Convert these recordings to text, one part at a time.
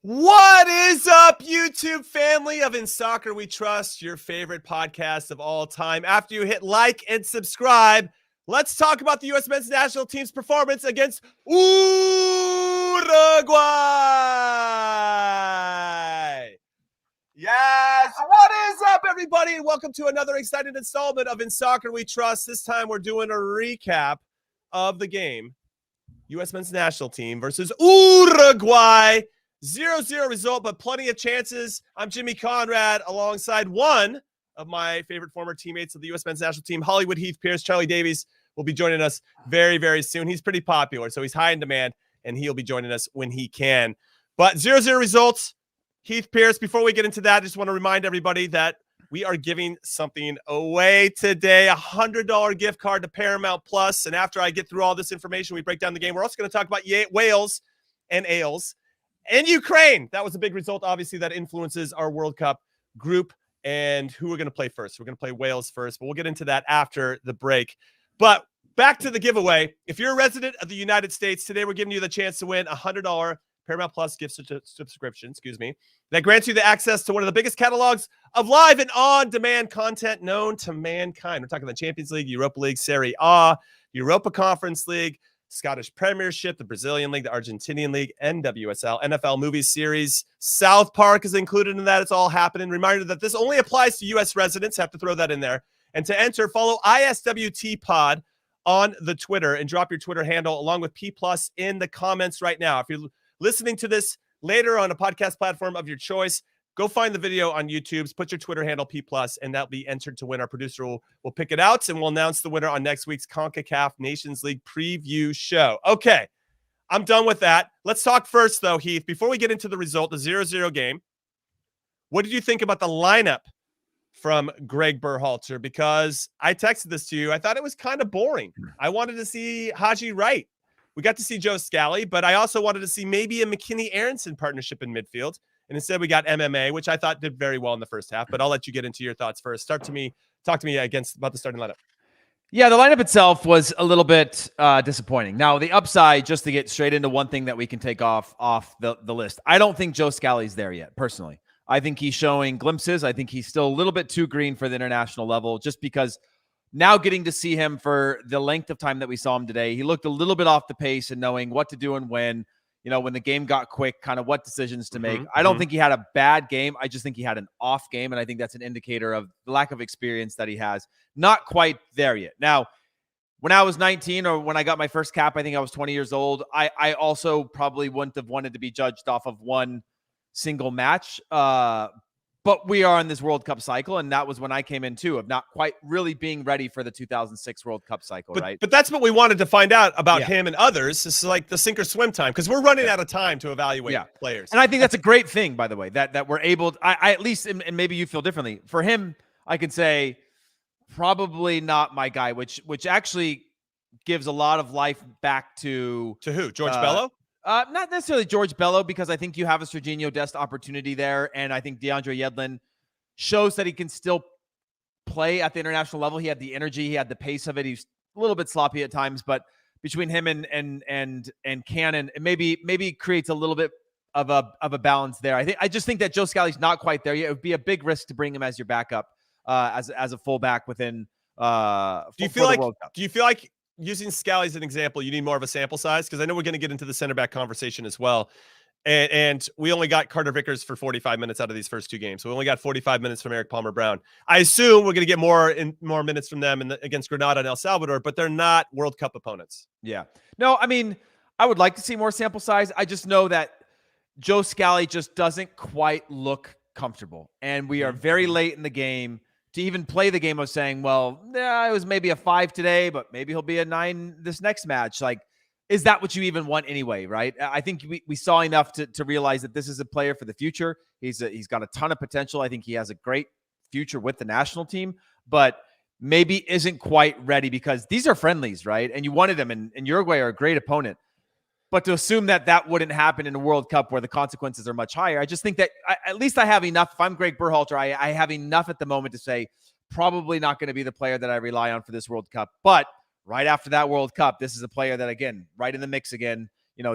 What is up, YouTube family of In Soccer We Trust, your favorite podcast of all time? After you hit like and subscribe, let's talk about the U.S. men's national team's performance against Uruguay. Yes, what is up, everybody? And welcome to another exciting installment of In Soccer We Trust. This time we're doing a recap of the game. U.S. men's national team versus Uruguay. 0-0 result, but plenty of chances. I'm Jimmy Conrad alongside one of my favorite former teammates of the U.S. men's national team, Hollywood Heath Pierce. Charlie Davies will be joining us very, very soon. He's pretty popular, so he's high in demand, and he'll be joining us when he can. But 0-0 results. Heath Pierce, before we get into that, I just want to remind everybody that we are giving something away today, a $100 gift card to Paramount Plus. And after I get through all this information, we break down the game. We're also going to talk about Wales and Ales. And Ukraine, that was a big result, obviously, that influences our World Cup group and who we're going to play first. We're going to play Wales first, but we'll get into that after the break. But back to the giveaway. If you're a resident of the United States, today we're giving you the chance to win a $100 Paramount Plus gift subscription, that grants you the access to one of the biggest catalogs of live and on-demand content known to mankind. We're talking the Champions League, Europa League, Serie A, Europa Conference League, Scottish Premiership, the Brazilian League, the Argentinian League, NWSL, NFL movie series. South Park is included in that. It's all happening. Reminder that this only applies to U.S. residents. Have to throw that in there. And to enter, follow ISWT Pod on the Twitter and drop your Twitter handle along with P+ in the comments right now. If you're listening to this later on a podcast platform of your choice, go find the video on YouTube, put your Twitter handle P+, and that'll be entered to win. Our producer will pick it out, and we'll announce the winner on next week's Concacaf Nations League preview show. Okay, I'm done with that. Let's talk first, though, Heath. Before we get into the result, the 0-0 game, what did you think about the lineup from Greg Berhalter? Because I texted this to you. I thought it was kind of boring. I wanted to see Haji Wright. We got to see Joe Scally, but I also wanted to see maybe a McKinney-Aronson partnership in midfield. And instead we got MMA, which I thought did very well in the first half, but I'll let you get into your thoughts first. Talk to me about the starting lineup. Yeah, the lineup itself was a little bit disappointing. Now, the upside, just to get straight into one thing that we can take off the list, I don't think Joe Scally's there yet, personally. I think he's showing glimpses. I think he's still a little bit too green for the international level, just because now getting to see him for the length of time that we saw him today, he looked a little bit off the pace and knowing what to do and when. You know, when the game got quick, kind of what decisions to make. I don't think he had a bad game. I just think he had an off game, and I think that's an indicator of the lack of experience that he has. Not quite there yet. Now, when I was 19 or when I got my first cap, I think I was 20 years old, I also probably wouldn't have wanted to be judged off of one single match. But we are in this World Cup cycle, and that was when I came in too, of not quite really being ready for the 2006 World Cup cycle, right? But that's what we wanted to find out about him and others. It's like the sink or swim time, because we're running out of time to evaluate players. And I think that's a great thing, by the way, that we're able to, I at least, and maybe you feel differently. For him, I could say probably not my guy, which actually gives a lot of life back to who? George Bello? Not necessarily George Bello, because I think you have a Serginho Dest opportunity there, and I think DeAndre Yedlin shows that he can still play at the international level. He had the energy, he had the pace of it. He's a little bit sloppy at times, but between him and Cannon, it maybe creates a little bit of a balance there. I just think that Joe Scally's not quite there yet. It would be a big risk to bring him as your backup as a fullback within. Do you feel like using Scally as an example, you need more of a sample size? Because I know we're going to get into the center back conversation as well. And we only got Carter Vickers for 45 minutes out of these first two games. So we only got 45 minutes from Eric Palmer-Brown. I assume we're going to get more minutes from them against Grenada and El Salvador, but they're not World Cup opponents. Yeah. No, I mean, I would like to see more sample size. I just know that Joe Scally just doesn't quite look comfortable. And we are very late in the game to even play the game of saying, well, it was maybe a 5 today, but maybe he'll be a 9 this next match. Like, is that what you even want anyway, right? I think we saw enough to realize that this is a player for the future. He's got a ton of potential. I think he has a great future with the national team, but maybe isn't quite ready, because these are friendlies, right? And you wanted them, and Uruguay are a great opponent. But to assume that wouldn't happen in a World Cup where the consequences are much higher, I just think that at least I have enough. If I'm Greg Berhalter, I have enough at the moment to say probably not going to be the player that I rely on for this World Cup. But right after that World Cup, this is a player that, again, right in the mix again.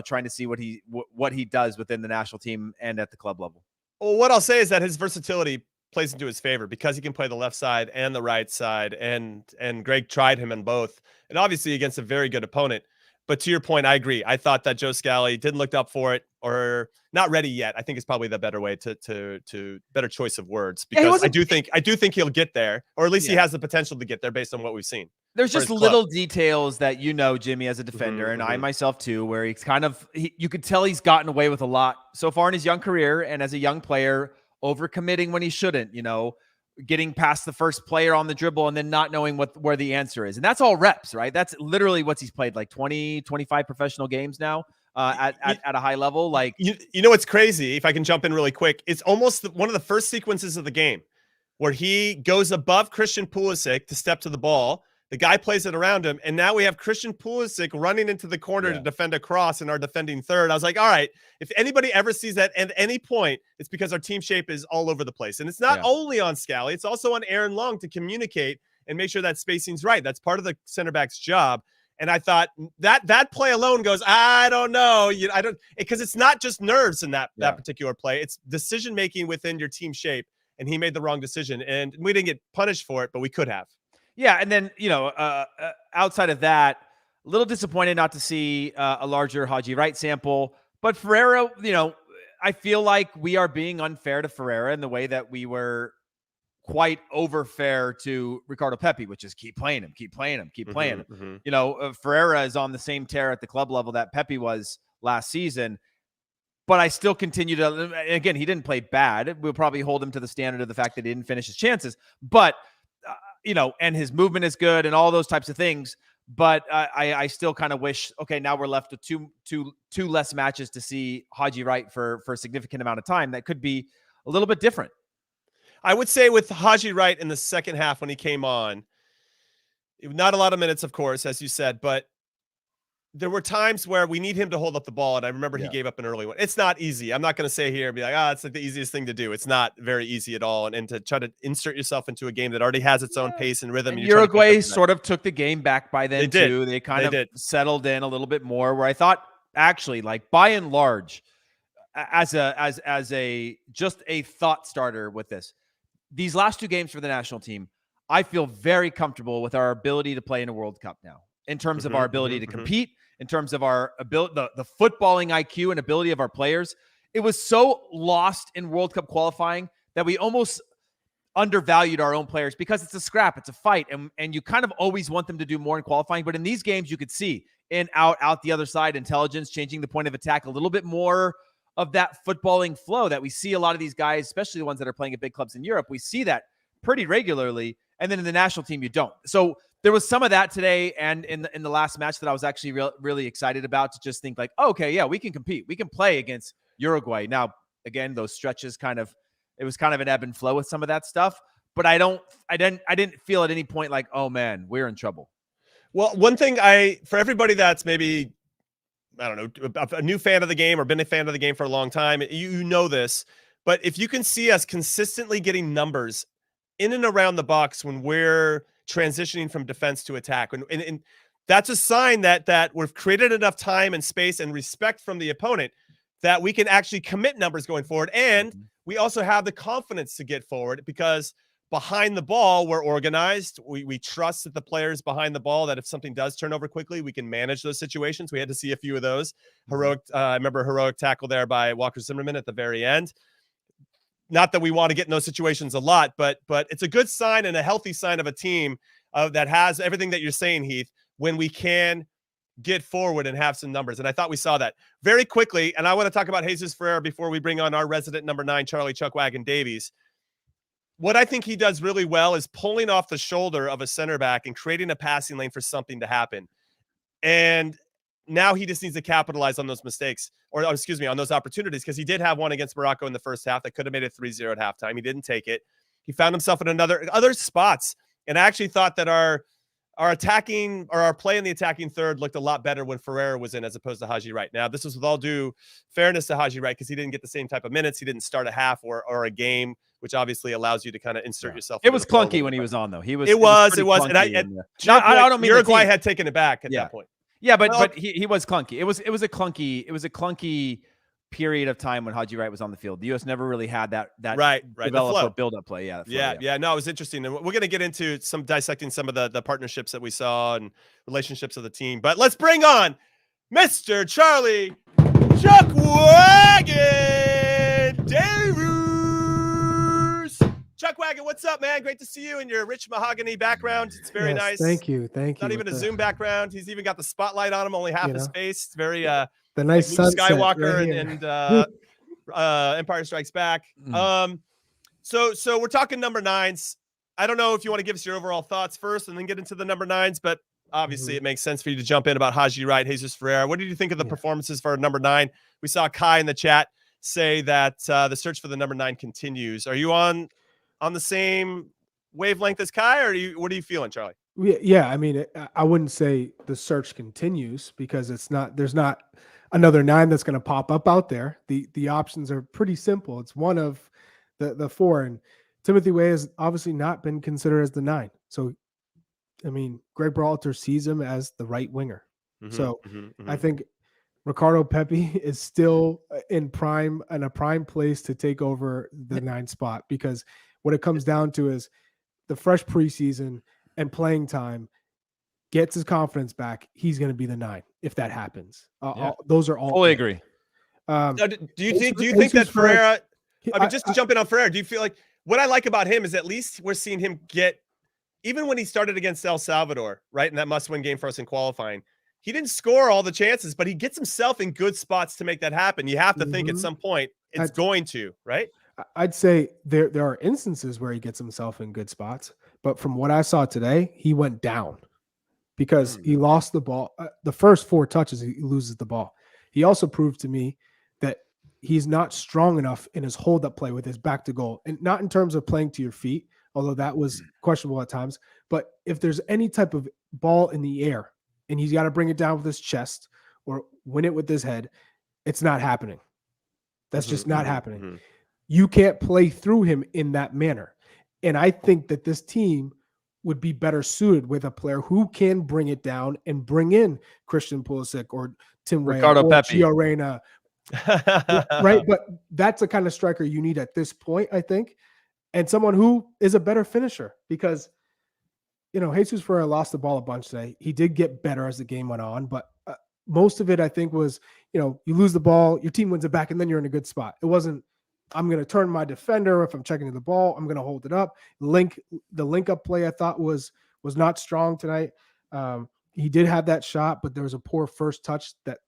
trying to see what he does within the national team and at the club level. Well, what I'll say is that his versatility plays into his favor because he can play the left side and the right side, and Greg tried him in both, and obviously against a very good opponent. But to your point, I agree. I thought that Joe Scally didn't look up for it, or not ready yet. I think it's probably the better way to better choice of words, because I do think he'll get there, or at least he has the potential to get there based on what we've seen. There's just little details that Jimmy, as a defender, and I myself too, where he's you could tell he's gotten away with a lot so far in his young career, and as a young player, overcommitting when he shouldn't, getting past the first player on the dribble and then not knowing where the answer is. And that's all reps, right? That's literally what he's played, like 20, 25 professional games now at a high level. Like, what's crazy, if I can jump in really quick, it's almost one of the first sequences of the game where he goes above Christian Pulisic to step to the ball. The guy plays it around him, and now we have Christian Pulisic running into the corner to defend a cross, and our defending third. I was like, all right, if anybody ever sees that at any point, it's because our team shape is all over the place. And it's not only on Scally, it's also on Aaron Long to communicate and make sure that spacing's right. That's part of the center back's job. And I thought that play alone goes, I don't know. Because it's not just nerves in that particular play. It's decision-making within your team shape, and he made the wrong decision. And we didn't get punished for it, but we could have. Yeah, and then, outside of that, a little disappointed not to see a larger Haji Wright sample. But Ferreira, I feel like we are being unfair to Ferreira in the way that we were quite over fair to Ricardo Pepi, which is keep playing him. Ferreira is on the same tear at the club level that Pepi was last season. But I still continue to, again, he didn't play bad. We'll probably hold him to the standard of the fact that he didn't finish his chances. But and his movement is good and all those types of things. But I still kind of wish, okay, now we're left with two less matches to see Haji Wright for a significant amount of time. That could be a little bit different. I would say with Haji Wright in the second half when he came on, not a lot of minutes, of course, as you said, but there were times where we need him to hold up the ball, and I remember he gave up an early one. It's not easy. I'm not going to say here and be like, it's like the easiest thing to do. It's not very easy at all, and to try to insert yourself into a game that already has its own pace and rhythm. And Uruguay sort of took the game back by then, too. They kind of settled in a little bit more, where I thought, actually, like, by and large, as a just a thought starter with this, these last two games for the national team, I feel very comfortable with our ability to play in a World Cup now, in terms of our ability to compete, in terms of our ability, the footballing IQ and ability of our players. It was so lost in World Cup qualifying that we almost undervalued our own players, because it's a scrap, it's a fight, and you kind of always want them to do more in qualifying. But in these games, you could see in, out the other side, intelligence, changing the point of attack, a little bit more of that footballing flow that we see a lot of these guys, especially the ones that are playing at big clubs in Europe. We see that pretty regularly. And then in the national team, you don't. So there was some of that today, and in the last match that I was actually really excited about, to just think like, okay, yeah, we can compete. We can play against Uruguay. Now, again, those stretches it was kind of an ebb and flow with some of that stuff. But I didn't feel at any point like, oh man, we're in trouble. Well, one thing for everybody that's maybe, I don't know, a new fan of the game or been a fan of the game for a long time, you know this, but if you can see us consistently getting numbers in and around the box when we're transitioning from defense to attack, and that's a sign that we've created enough time and space and respect from the opponent that we can actually commit numbers going forward. And we also have the confidence to get forward, because behind the ball, we're organized. We trust that the players behind the ball, that if something does turn over quickly, we can manage those situations. We had to see a few of those. I remember a heroic tackle there by Walker Zimmerman at the very end. Not that we want to get in those situations a lot, but it's a good sign and a healthy sign of a team that has everything that you're saying, Heath, when we can get forward and have some numbers. And I thought we saw that very quickly. And I want to talk about Jesus Ferreira before we bring on our resident number 9, Charlie Chuck Wagon Davies. What I think he does really well is pulling off the shoulder of a center back and creating a passing lane for something to happen. And now he just needs to capitalize on those mistakes, or on those opportunities, because he did have one against Morocco in the first half that could have made it 3-0 at halftime. He didn't take it. He found himself in other spots. And I actually thought that our play in the attacking third looked a lot better when Ferreira was in, as opposed to Haji Wright. Now, this is with all due fairness to Haji Wright, because he didn't get the same type of minutes. He didn't start a half or a game, which obviously allows you to kind of insert yourself. It was clunky when he was on, though. It was. And I don't mean Uruguay had taken it back at that point. Yeah, but he was clunky. It was a clunky period of time when Haji Wright was on the field. The U.S. never really had that right develop the flow. or build up play. Yeah, yeah. No, it was interesting, and we're going to get into dissecting some of the partnerships that we saw and relationships of the team. But let's bring on Mr. Charlie Chuckwagon Davies. Chuckwagon, what's up, man? Great to see you in your rich mahogany background. It's very nice. Thank you. Not even a Zoom background. He's even got the spotlight on him, only half his face. It's very the nice like sunset Skywalker right and Empire Strikes Back. So we're talking number 9s. I don't know if you want to give us your overall thoughts first and then get into the number 9s, but obviously it makes sense for you to jump in about Haji Wright, Jesus Ferreira. What did you think of the performances for number 9? We saw Kai in the chat say that the search for the number 9 continues. Are you on the same wavelength as Kai, or what are you feeling, Charlie? Yeah, I mean, I wouldn't say the search continues because there's not another 9 that's going to pop up out there. The options are pretty simple. It's one of the 4, and Timothy Way has obviously not been considered as the 9. So, I mean, Greg Berhalter sees him as the right winger. I think Ricardo Pepi is still in a prime place to take over the 9 spot, because what it comes down to is the fresh preseason and playing time gets his confidence back. He's going to be the 9 if that happens. Those are all. Fully agree. Do you think that Ferreira? I mean, just to jump in on Ferreira, do you feel like what I like about him is at least we're seeing him get, even when he started against El Salvador, right, in that must-win game for us in qualifying, he didn't score all the chances, but he gets himself in good spots to make that happen. You have to think at some point it's going to, right? I'd say there are instances where he gets himself in good spots, but from what I saw today, he went down because he lost the ball. The first 4 touches, he loses the ball. He also proved to me that he's not strong enough in his hold-up play with his back to goal, and not in terms of playing to your feet, although that was questionable at times. But if there's any type of ball in the air and he's got to bring it down with his chest or win it with his head, it's not happening. That's just not happening. You can't play through him in that manner. And I think that this team would be better suited with a player who can bring it down and bring in Christian Pulisic or Tim Ricardo or Pepi. Gio Reyna. Right? But that's the kind of striker you need at this point, I think. And someone who is a better finisher, because, Jesus Ferreira lost the ball a bunch today. He did get better as the game went on, but most of it, I think, was, you lose the ball, your team wins it back, and then you're in a good spot. It wasn't, I'm going to turn my defender. If I'm checking the ball, I'm going to hold it up. The link up play I thought was not strong tonight. He did have that shot, but there was a poor first touch that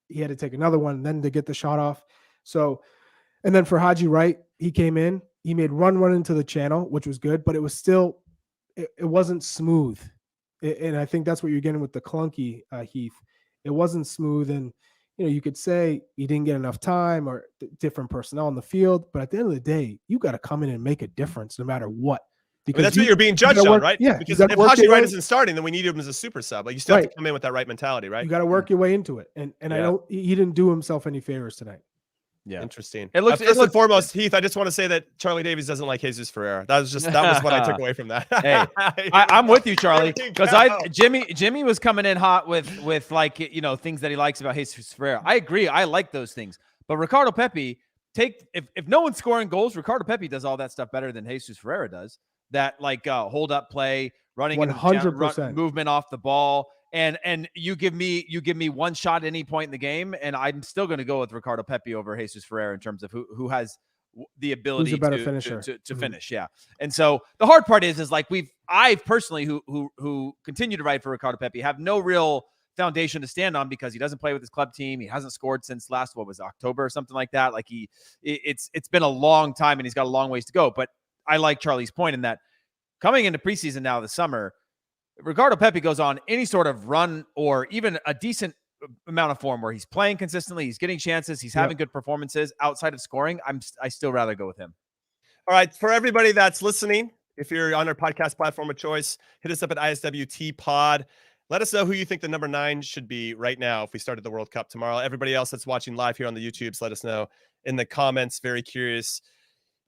he had to take another one and then to get the shot off. So, and then for Haji Wright, he came in, he made run into the channel, which was good, but it was still, it wasn't smooth. And I think that's what you're getting with the clunky Heath. It wasn't smooth. And, you could say he didn't get enough time or different personnel on the field, but at the end of the day, you got to come in and make a difference no matter what. Because that's what you're being judged on, right? Yeah. Because if Haji Wright isn't starting, then we need him as a super sub. Like, you still have to come in with that right mentality, right? You got to work your way into it. And he didn't do himself any favors tonight. Yeah, interesting. First and foremost, Heath, I just want to say that Charlie Davies doesn't like Jesus Ferreira. That was what I took away from that. Hey, I'm with you, Charlie, because Jimmy was coming in hot with like, things that he likes about Jesus Ferreira. I agree. I like those things. But Ricardo Pepi, if no one's scoring goals, Ricardo Pepi does all that stuff better than Jesus Ferreira does. That like hold up play, running 100% movement off the ball. And you give me one shot at any point in the game, and I'm still going to go with Ricardo Pepi over Jesus Ferreira in terms of who has the ability to finish. Yeah. And so the hard part is like I personally who continue to write for Ricardo Pepi have no real foundation to stand on because he doesn't play with his club team. He hasn't scored since October or something like that. Like it's been a long time and he's got a long ways to go. But I like Charlie's point in that coming into preseason now this summer, Ricardo Pepi goes on any sort of run or even a decent amount of form where he's playing consistently, he's getting chances, he's having good performances outside of scoring, I still rather go with him. All right, for everybody that's listening, if you're on our podcast platform of choice, hit us up at ISWT Pod. Let us know who you think the number 9 should be right now if we started the World Cup tomorrow. Everybody else that's watching live here on the YouTubes, let us know in the comments. Very curious,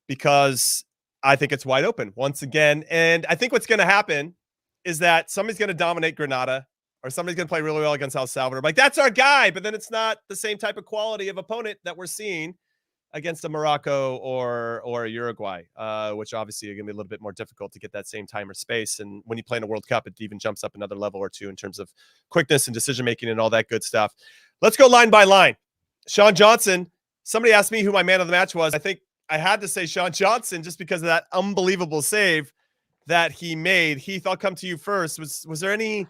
because I think it's wide open once again. And I think what's going to happen is that somebody's going to dominate Granada or somebody's going to play really well against El Salvador. Like, that's our guy, but then it's not the same type of quality of opponent that we're seeing against a Morocco or a Uruguay, which obviously are going to be a little bit more difficult to get that same time or space. And when you play in a World Cup, it even jumps up another level or two in terms of quickness and decision-making and all that good stuff. Let's go line by line. Sean Johnson, somebody asked me who my man of the match was. I think I had to say Sean Johnson just because of that unbelievable save that he made. Heath, I'll come to you first. Was there anybody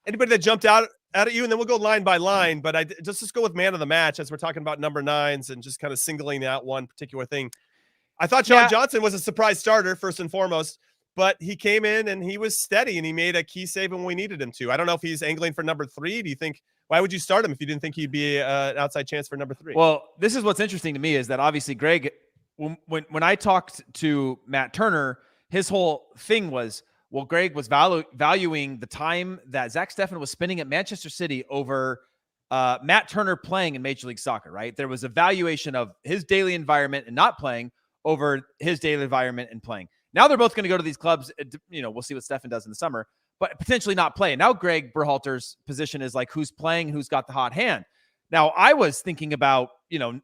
that jumped out at you, and then we'll go line by line, but let's go with man of the match as we're talking about number 9s and just kind of singling out one particular thing. I thought Sean Johnson was a surprise starter first and foremost, but he came in and he was steady and he made a key save when we needed him to. I don't know if he's angling for number 3. Do you think, why would you start him if you didn't think he'd be an outside chance for number 3? Well, this is what's interesting to me is that obviously Greg, when I talked to Matt Turner, his whole thing was, well, Greg was valuing the time that Zach Steffen was spending at Manchester City over Matt Turner playing in Major League Soccer, right? There was a valuation of his daily environment and not playing over his daily environment and playing. Now they're both going to go to these clubs. We'll see what Steffen does in the summer, but potentially not play. And now Greg Berhalter's position is like, who's playing, who's got the hot hand. Now I was thinking about, Gaga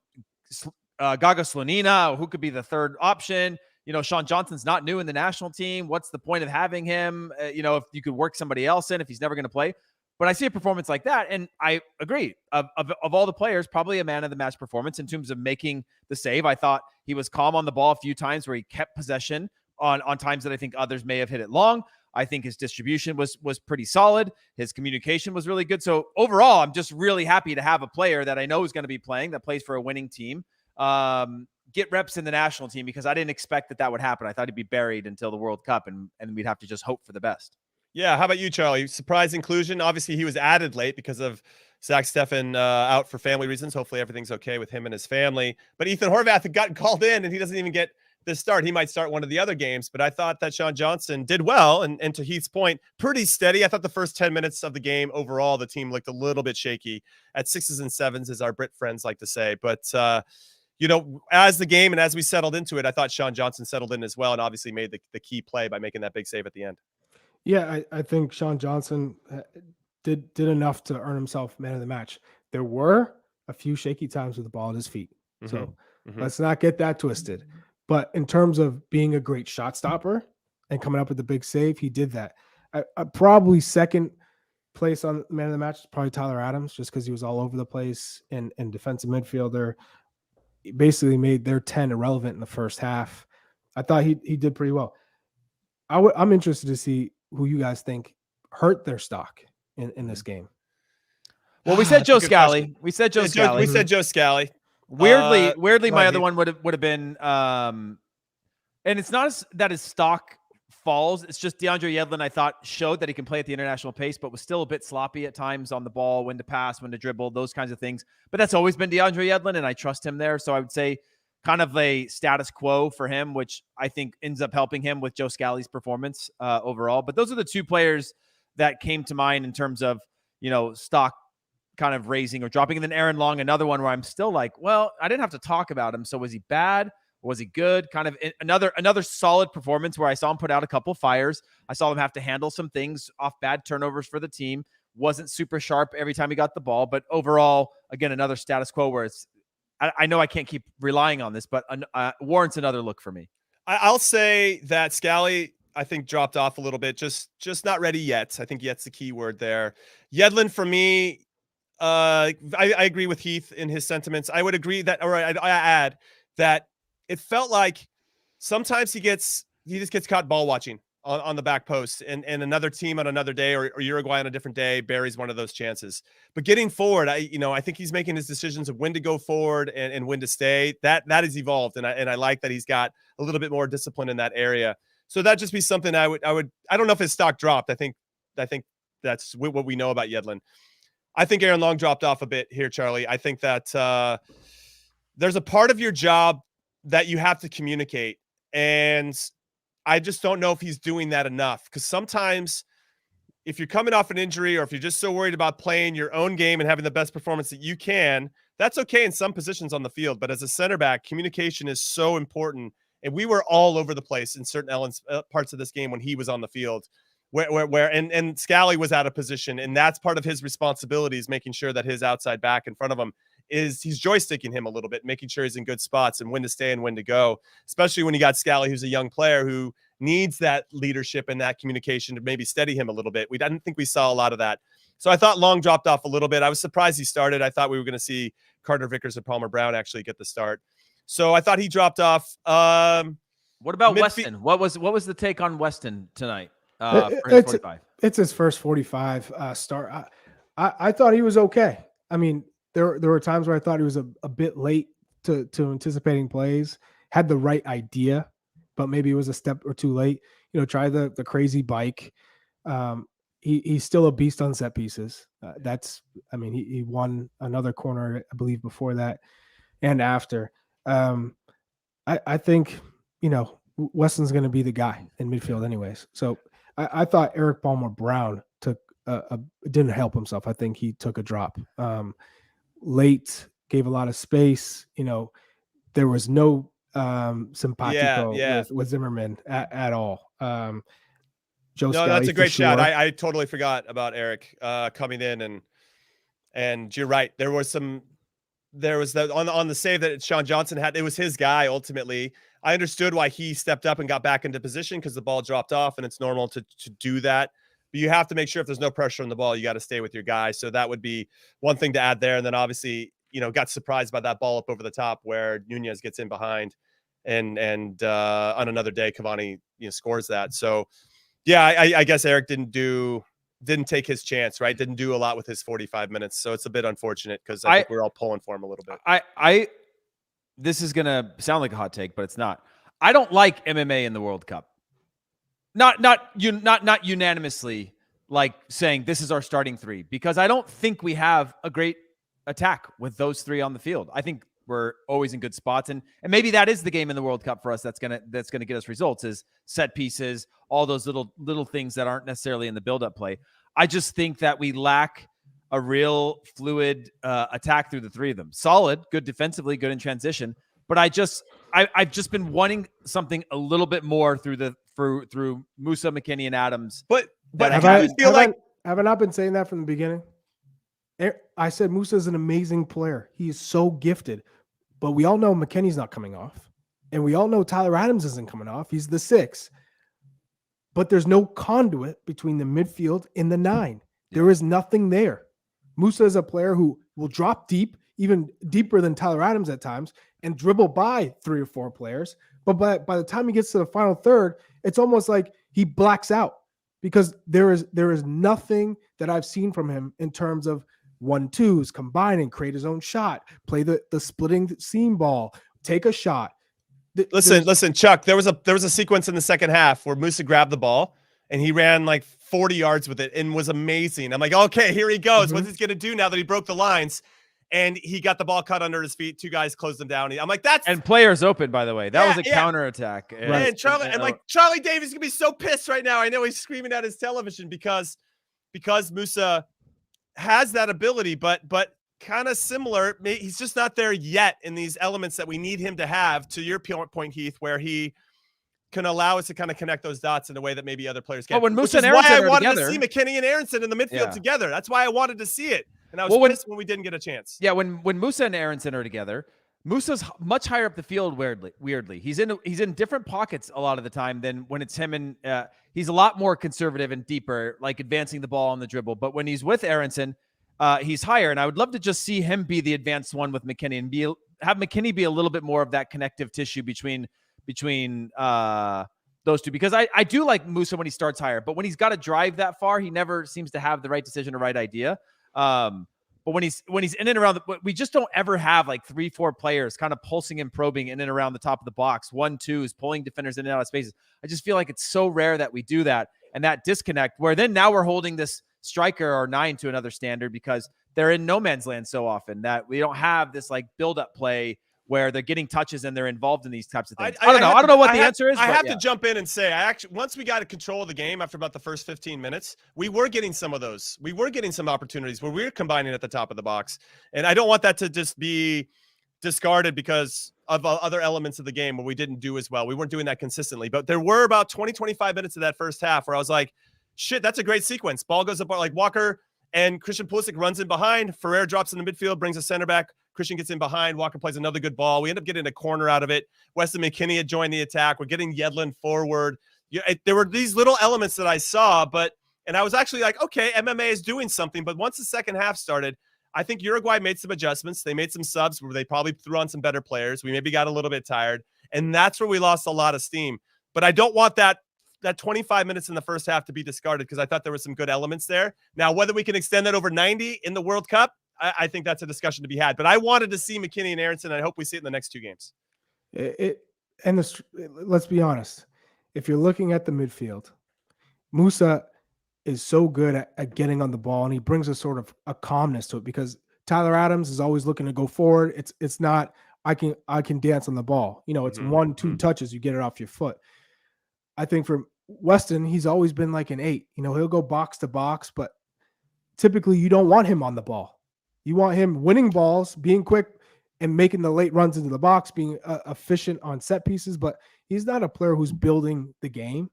Slonina, who could be the third option. Sean Johnson's not new in the national team. What's the point of having him? If you could work somebody else in, if he's never going to play. But I see a performance like that, and I agree. Of all the players, probably a man of the match performance in terms of making the save. I thought he was calm on the ball a few times where he kept possession on times that I think others may have hit it long. I think his distribution was pretty solid. His communication was really good. So overall, I'm just really happy to have a player that I know is going to be playing, that plays for a winning team. Get reps in the national team, because I didn't expect that would happen. I thought he'd be buried until the World Cup, and we'd have to just hope for the best. Yeah. How about you, Charlie? Surprise inclusion. Obviously, he was added late because of Zach Steffen out for family reasons. Hopefully everything's okay with him and his family. But Ethan Horvath had gotten called in, and he doesn't even get the start. He might start one of the other games, but I thought that Sean Johnson did well. And to Heath's point, pretty steady. I thought the first 10 minutes of the game overall, the team looked a little bit shaky at 6s and 7s, as our Brit friends like to say. But, as the game and as we settled into it, I thought Sean Johnson settled in as well and obviously made the key play by making that big save at the end. Yeah, I think Sean Johnson did enough to earn himself man of the match. There were a few shaky times with the ball at his feet. Mm-hmm. So let's not get that twisted. But in terms of being a great shot stopper and coming up with the big save, he did that. Probably second place on man of the match is probably Tyler Adams, just because he was all over the place and defensive midfielder. Basically made their 10 irrelevant in the first half. I thought he did pretty well. I'm interested to see who you guys think hurt their stock in this game. Well, we said Joe Scally. We said Joe Scally. We said Joe Scally. Weirdly, my other one would have been, and it's not that his stock falls. It's just DeAndre Yedlin, I thought, showed that he can play at the international pace, but was still a bit sloppy at times on the ball, when to pass, when to dribble, those kinds of things. But that's always been DeAndre Yedlin, and I trust him there. So I would say kind of a status quo for him, which I think ends up helping him with Joe Scally's performance overall. But those are the two players that came to mind in terms of, stock kind of raising or dropping. And then Aaron Long, another one where I'm still like, well, I didn't have to talk about him. So was he bad? Was he good? Kind of another solid performance where I saw him put out a couple fires. I saw him have to handle some things off bad turnovers for the team. Wasn't super sharp every time he got the ball, but overall, again, another status quo where I know I can't keep relying on this, but warrants another look for me. I'll say that Scally, I think, dropped off a little bit. Just not ready yet. I think yet's the key word there. Yedlin, for me, I agree with Heath in his sentiments. I would agree that, or I add that it felt like sometimes he just gets caught ball watching on the back post, and another team on another day, or Uruguay on a different day, buries one of those chances. But getting forward, I think he's making his decisions of when to go forward and when to stay. That has evolved, and I like that he's got a little bit more discipline in that area. So that'd just be something I don't know if his stock dropped. I think that's what we know about Yedlin. I think Aaron Long dropped off a bit here, Charlie. I think that there's a part of your job that you have to communicate, and I just don't know if he's doing that enough, because sometimes if you're coming off an injury, or if you're just so worried about playing your own game and having the best performance that you can, that's okay in some positions on the field. But as a center back, communication is so important. And we were all over the place in certain parts of this game when he was on the field. and Scally was out of position, and that's part of his responsibilities, making sure that his outside back in front of him he's joysticking him a little bit, making sure he's in good spots and when to stay and when to go, especially when you got Scally, who's a young player who needs that leadership and that communication to maybe steady him a little bit. I didn't think we saw a lot of that. So I thought Long dropped off a little bit. I was surprised he started. I thought we were going to see Carter Vickers and Palmer Brown actually get the start. So I thought he dropped off. What about Weston? What was the take on Weston tonight? For his 45? It's his first 45 start. I thought he was okay. I mean, there were times where I thought he was a bit late to anticipating plays, had the right idea, but maybe it was a step or two late. Try the crazy bike. He's still a beast on set pieces. He won another corner, I believe, before that and after. I think, Weston's going to be the guy in midfield anyways. So I thought Eric Palmer Brown didn't help himself. I think he took a drop. Late, gave a lot of space. There was no simpatico with Zimmerman at all. Joe Scally, that's a great shot. I totally forgot about Eric coming in, and you're right. There was that on the save that Sean Johnson had. It was his guy ultimately. I understood why he stepped up and got back into position because the ball dropped off, and it's normal to do that. But you have to make sure if there's no pressure on the ball, you got to stay with your guy. So that would be one thing to add there. And then obviously, got surprised by that ball up over the top where Nunez gets in behind, and on another day, Cavani scores that. So yeah, I guess Eric didn't take his chance, right? Didn't do a lot with his 45 minutes. So it's a bit unfortunate because I think we're all pulling for him a little bit. This is gonna sound like a hot take, but it's not. I don't like MMA in the World Cup. Not unanimously like saying this is our starting three, because I don't think we have a great attack with those three on the field. I think we're always in good spots, and maybe that is the game in the World Cup for us that's gonna get us results, is set pieces, all those little things that aren't necessarily in the build-up play. I just think that we lack a real fluid attack through the three of them. Solid, good defensively, good in transition, but I've just been wanting something a little bit more through Musa, McKennie, and Adams. But have I not been saying that from the beginning? I said Musa is an amazing player. He is so gifted, but we all know McKennie's not coming off, and we all know Tyler Adams isn't coming off. He's the 6, but there's no conduit between the midfield and the 9. There is nothing there. Musa is a player who will drop deep, even deeper than Tyler Adams at times, and dribble by 3 or 4 players. But by the time he gets to the final third, it's almost like he blacks out, because there is nothing that I've seen from him in terms of 1-2s, combine and create his own shot, play the splitting seam ball, take a shot. Listen, Chuck, there was a sequence in the second half where Musa grabbed the ball and he ran like 40 yards with it and was amazing. I'm like, okay, here he goes. Mm-hmm. What's he going to do now that he broke the lines? And he got the ball cut under his feet. 2 guys closed him down. I'm like, and players open, by the way. That was a counterattack. Right. And Charlie Davies gonna be so pissed right now. I know he's screaming at his television because Musa has that ability, but kind of similar. He's just not there yet in these elements that we need him to have, to your point, Heath, where he can allow us to kind of connect those dots in a way that maybe other players can't. When Musa and Aronson I wanted together, to see McKennie and Aronson in the midfield together. That's why I wanted to see it. And I was pissed when we didn't get a chance. Yeah, when Musa and Aronson are together, Musa's much higher up the field. Weirdly, he's in different pockets a lot of the time than when it's him, and he's a lot more conservative and deeper, like advancing the ball on the dribble. But when he's with Aronson, he's higher, and I would love to just see him be the advanced one with McKennie, and have McKennie be a little bit more of that connective tissue between those two, because I do like Musa when he starts higher, but when he's got to drive that far, he never seems to have the right decision or right idea. But when he's in and around, we just don't ever have like 3-4 players kind of pulsing and probing in and around the top of the box. 1-2s pulling defenders in and out of spaces. I just feel like it's so rare that we do that, and that disconnect where then now we're holding this striker or 9 to another standard because they're in no man's land so often that we don't have this like build-up play where they're getting touches and they're involved in these types of things. I don't know what the answer is. I have to jump in and say, once we got control of the game after about the first 15 minutes, we were getting some of those. We were getting some opportunities where we were combining at the top of the box. And I don't want that to just be discarded because of other elements of the game where we didn't do as well. We weren't doing that consistently. But there were about 20, 25 minutes of that first half where I was like, shit, that's a great sequence. Ball goes up like Walker and Christian Pulisic runs in behind. Ferrer drops in the midfield, brings a center back. Christian gets in behind. Walker plays another good ball. We end up getting a corner out of it. Weston McKennie had joined the attack. We're getting Yedlin forward. There were these little elements that I saw, and I was actually like, okay, MMA is doing something. But once the second half started, I think Uruguay made some adjustments. They made some subs where they probably threw on some better players. We maybe got a little bit tired, and that's where we lost a lot of steam. But I don't want that 25 minutes in the first half to be discarded because I thought there were some good elements there. Now, whether we can extend that over 90 in the World Cup, I think that's a discussion to be had. But I wanted to see McKennie and Aronson, and I hope we see it in the next 2 games. Let's be honest. If you're looking at the midfield, Musa is so good at getting on the ball, and he brings a sort of a calmness to it because Tyler Adams is always looking to go forward. It's not I can dance on the ball. It's 1-2 touches, you get it off your foot. I think for Weston, he's always been like an 8. He'll go box to box, but typically you don't want him on the ball. You want him winning balls, being quick, and making the late runs into the box, being efficient on set pieces, but he's not a player who's building the game.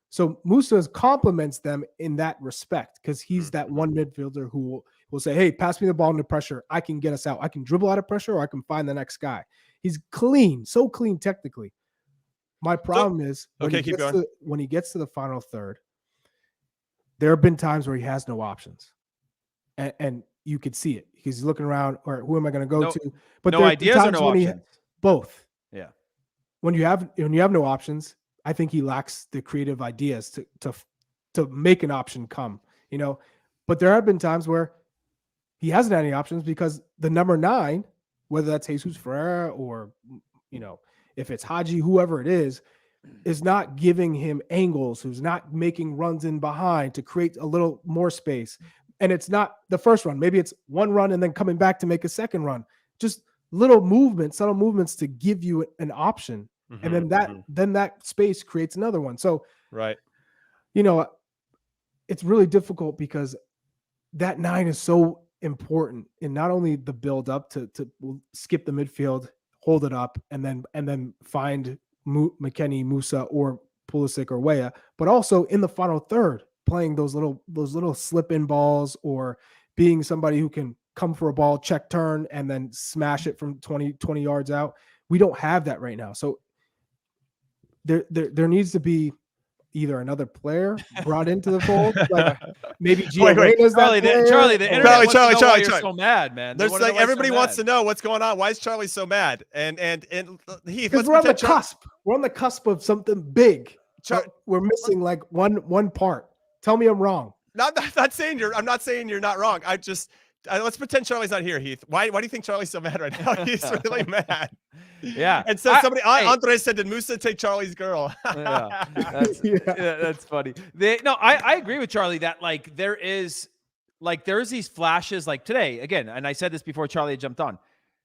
So Musa complements them in that respect because he's that one midfielder who will say, hey, pass me the ball into pressure. I can get us out. I can dribble out of pressure or I can find the next guy. He's clean, so clean technically. My problem is when he gets to the final third, there have been times where he has no options. And you could see it. He's looking around, or who am I going to go to? But no ideas or no options? Both. Yeah. When you have no options, I think he lacks the creative ideas to make an option come, But there have been times where he hasn't had any options because the number 9, whether that's Jesus Ferreira or, if it's Haji, whoever it is not giving him angles, who's not making runs in behind to create a little more space. And it's not the first run. Maybe it's one run and then coming back to make a second run. Just little movements, subtle movements to give you an option. And then that space creates another one. So, right. It's really difficult because that 9 is so important in not only the build up to skip the midfield, hold it up, and then find McKennie, Musa, or Pulisic or Weah, but also in the final third, playing those little slip in balls or being somebody who can come for a ball, check turn, and then smash it from 20 yards out. We don't have that right now. So there needs to be either another player brought into the fold, like maybe Charlie. You're so mad, man. There's like everybody wants to know what's going on. Why is Charlie so mad? And Heath, because we're on the cusp. We're on the cusp of something big. We're missing like one part. Tell me I'm wrong. I'm not saying you're not wrong. Let's pretend Charlie's not here, Heath. Why do you think Charlie's so mad right now? He's really mad. Yeah. And so Andre said, did Musa take Charlie's girl? That's funny. I agree with Charlie that there's these flashes like today again. And I said this before Charlie had jumped on.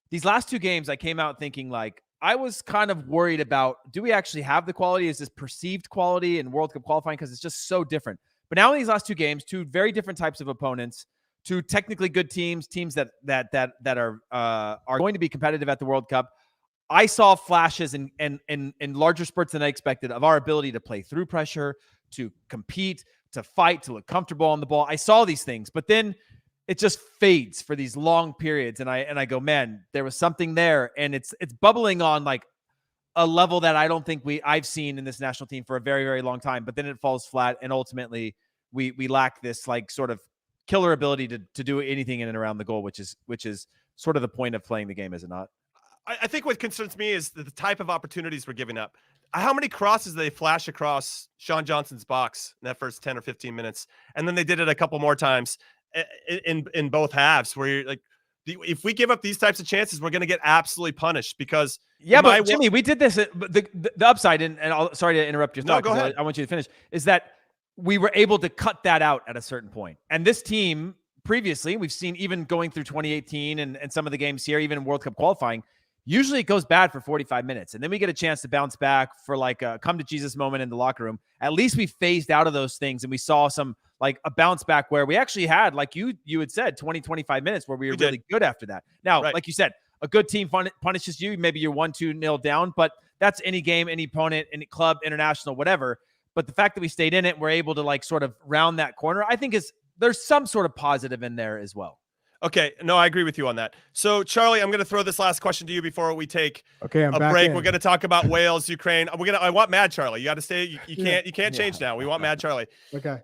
These last 2 games, I came out thinking I was kind of worried about, do we actually have the quality? Is this perceived quality in World Cup qualifying? Because it's just so different. But now in these last 2 games, 2 very different types of opponents, 2 technically good teams that are going to be competitive at the World Cup. I saw flashes in larger spurts than I expected of our ability to play through pressure, to compete, to fight, to look comfortable on the ball. I saw these things, but then it just fades for these long periods. And I go, man, there was something there. And it's bubbling on a level that I don't think I've seen in this national team for a very, very long time, but then it falls flat. And ultimately we lack this sort of killer ability to do anything in and around the goal, which is sort of the point of playing the game, is it not? I think what concerns me is the type of opportunities we're giving up. How many crosses they flash across Sean Johnson's box in that first 10 or 15 minutes? And then they did it a couple more times in both halves where you're like, if we give up these types of chances, we're going to get absolutely punished because but Jimmy, we did this. The upside, and sorry to interrupt your thought. No, go ahead. I want you to finish. Is that we were able to cut that out at a certain point. And this team previously, we've seen even going through 2018 and some of the games here, even in World Cup qualifying, usually it goes bad for 45 minutes. And then we get a chance to bounce back for a come to Jesus moment in the locker room. At least we phased out of those things. And we saw some a bounce back where we actually had, like you had said, 20, 25 minutes where we were really good after that. Now, like you said, a good team punishes you. Maybe you're 1-2-0 down, but that's any game, any opponent, any club, international, whatever. But the fact that we stayed in it, we're able to like sort of round that corner, I think there's some sort of positive in there as well. Okay. No, I agree with you on that. So, Charlie, I'm going to throw this last question to you before we take I'm a back break. in. We're going to talk about Wales, Ukraine. I want Mad Charlie. You got to stay. You can't change now. We want Mad Charlie. Okay.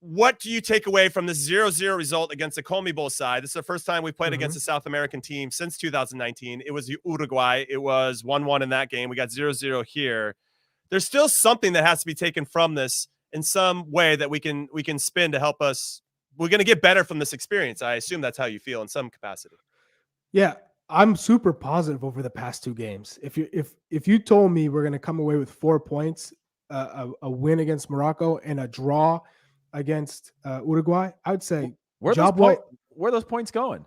What do you take away from this 0-0 result against the Conmebol side? This is the first time we played against a South American team since 2019. It was Uruguay. It was 1-1 in that game. We got 0-0 here. There's still something that has to be taken from this in some way that we can spin to help us. We're going to get better from this experience. I assume that's how you feel in some capacity. Yeah, I'm super positive over the past 2 games. If you told me we're going to come away with 4 points, a win against Morocco and a draw against Uruguay, I would say where are those points going?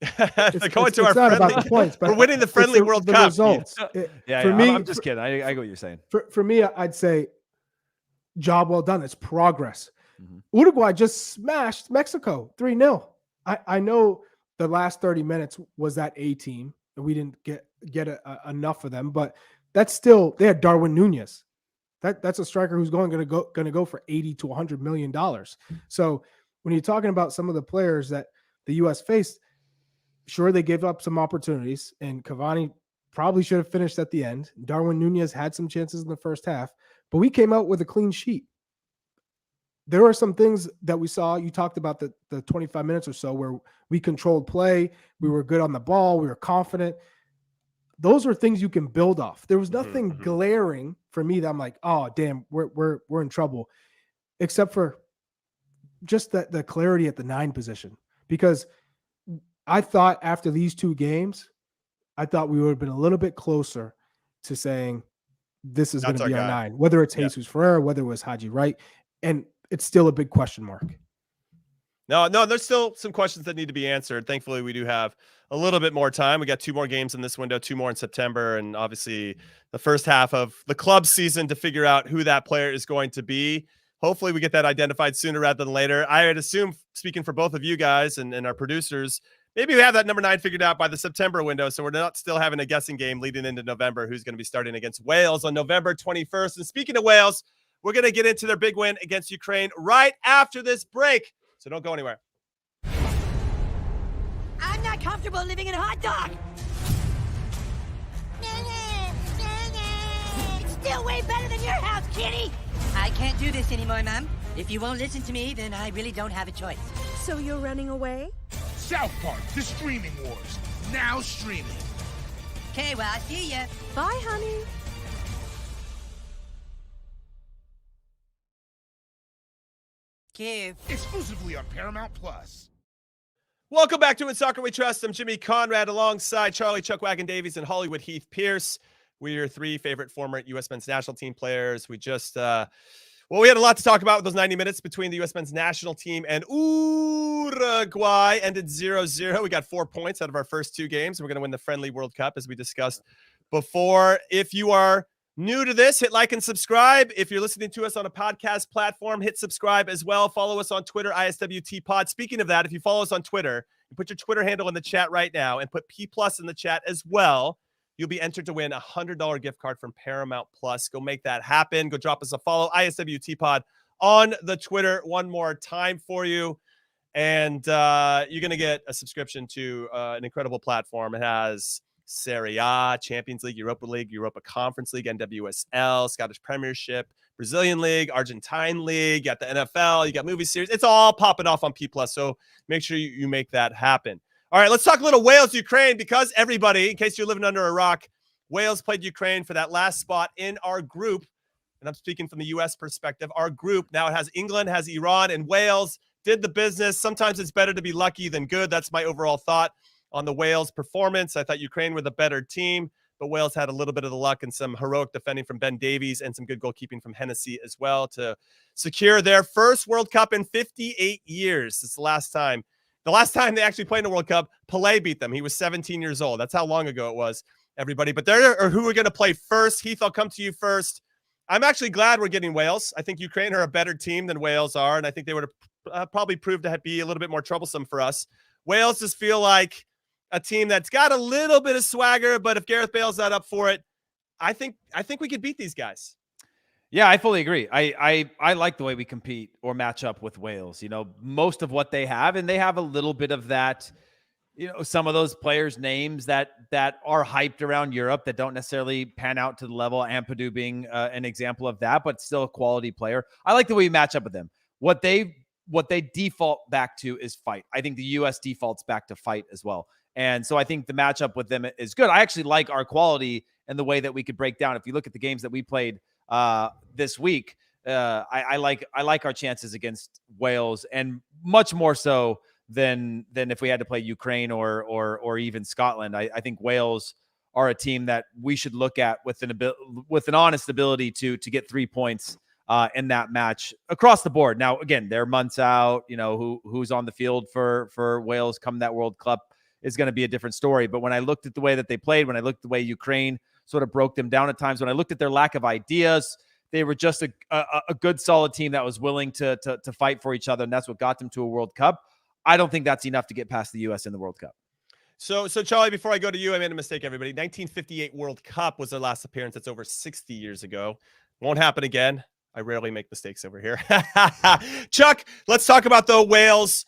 They're going to it's our not friendly. about the points, but we're winning the friendly World Cup. Results. I'm just kidding. I get what you're saying. For me, I'd say job well done. It's progress. Uruguay just smashed Mexico 3-0. I know the last 30 minutes was that A team, and we didn't get enough of them, but that's still, they had Darwin Nunez. That's a striker who's going to go for $80 to $100 million. So when you're talking about some of the players that the U.S. faced, sure, they gave up some opportunities, and Cavani probably should have finished at the end. Darwin Nunez had some chances in the first half, but we came out with a clean sheet. There are some things that we saw. You talked about the 25 minutes or so where we controlled play. We were good on the ball. We were confident. Those are things you can build off. There was nothing glaring for me that I'm like, oh, damn, we're in trouble, except for just the clarity at the 9 position. Because I thought after these 2 games, I thought we would have been a little bit closer to saying this is going to be our 9, whether it's Jesus Ferreira, whether it was Haji Wright, and it's still a big question mark. No, there's still some questions that need to be answered. Thankfully, we do have a little bit more time. We got 2 more games in this window, 2 more in September, and obviously the first half of the club season to figure out who that player is going to be. Hopefully we get that identified sooner rather than later. I would assume, speaking for both of you guys and our producers, maybe we have that number 9 figured out by the September window, so we're not still having a guessing game leading into November who's going to be starting against Wales on November 21st. And speaking of Wales, we're going to get into their big win against Ukraine right after this break. So don't go anywhere. I'm not comfortable living in a hot dog. It's still way better than your house, kitty. I can't do this anymore, Mom. If you won't listen to me, then I really don't have a choice. So you're running away? South Park, the streaming wars. Now streaming. Okay, well, I'll see ya. Bye, honey. Cute. Exclusively on Paramount Plus. Welcome back to In Soccer We Trust. I'm Jimmy Conrad alongside Charlie Chuckwagon Davies and Hollywood Heath Pierce. We're your 3 favorite former U.S. men's national team players. We just, we had a lot to talk about with those 90 minutes between the U.S. men's national team and Uruguay. Ended 0-0. We got 4 points out of our first 2 games. We're going to win the friendly World Cup, as we discussed before. If you are new to this, hit like and subscribe. If you're listening to us on a podcast platform, hit subscribe as well. Follow us on Twitter, ISWT Pod. Speaking of that, if you follow us on Twitter, you put your Twitter handle in the chat right now and put P+ in the chat as well. You'll be entered to win a $100 gift card from Paramount Plus. Go make that happen. Go drop us a follow, ISWT Pod, on the Twitter one more time for you. And you're going to get a subscription to an incredible platform. It has Serie A, Champions League, Europa Conference League, NWSL, Scottish Premiership, Brazilian League, Argentine League, you got the NFL, you got movie series. It's all popping off on P+, so make sure you make that happen. All right, let's talk a little Wales-Ukraine, because everybody, in case you're living under a rock, Wales played Ukraine for that last spot in our group. And I'm speaking from the U.S. perspective. Our group, now it has England, has Iran, and Wales did the business. Sometimes it's better to be lucky than good. That's my overall thought on the Wales performance. I thought Ukraine were the better team, but Wales had a little bit of the luck and some heroic defending from Ben Davies and some good goalkeeping from Hennessy as well to secure their first World Cup in 58 years. It's the last time they actually played in a World Cup, Pelé beat them. He was 17 years old. That's how long ago it was, everybody. But there are who are going to play first. Heath, I'll come to you first. I'm actually glad we're getting Wales. I think Ukraine are a better team than Wales are, and I think they would have probably proved to be a little bit more troublesome for us. Wales just feel like a team that's got a little bit of swagger, but if Gareth Bale's not up for it, I think we could beat these guys. Yeah, I fully agree. I like the way we compete or match up with Wales. Most of what they have, and they have a little bit of that. Some of those players' names that are hyped around Europe that don't necessarily pan out to the level. Ampadu being an example of that, but still a quality player. I like the way we match up with them. What they default back to is fight. I think the U.S. defaults back to fight as well. And so I think the matchup with them is good. I actually like our quality and the way that we could break down. If you look at the games that we played this week, I like our chances against Wales, and much more so than if we had to play Ukraine or even Scotland. I think Wales are a team that we should look at with an honest ability to get 3 points in that match across the board. Now, again, they're months out. Who's on the field for Wales come that World Cup is going to be a different story. But when I looked at the way that they played, when I looked at the way Ukraine sort of broke them down at times, when I looked at their lack of ideas, they were just a good, solid team that was willing to fight for each other, and that's what got them to a World Cup. I don't think that's enough to get past the U.S. in the World Cup. So Charlie, before I go to you, I made a mistake, everybody. 1958 World Cup was their last appearance. That's over 60 years ago. Won't happen again. I rarely make mistakes over here. Chuck, let's talk about the Wales,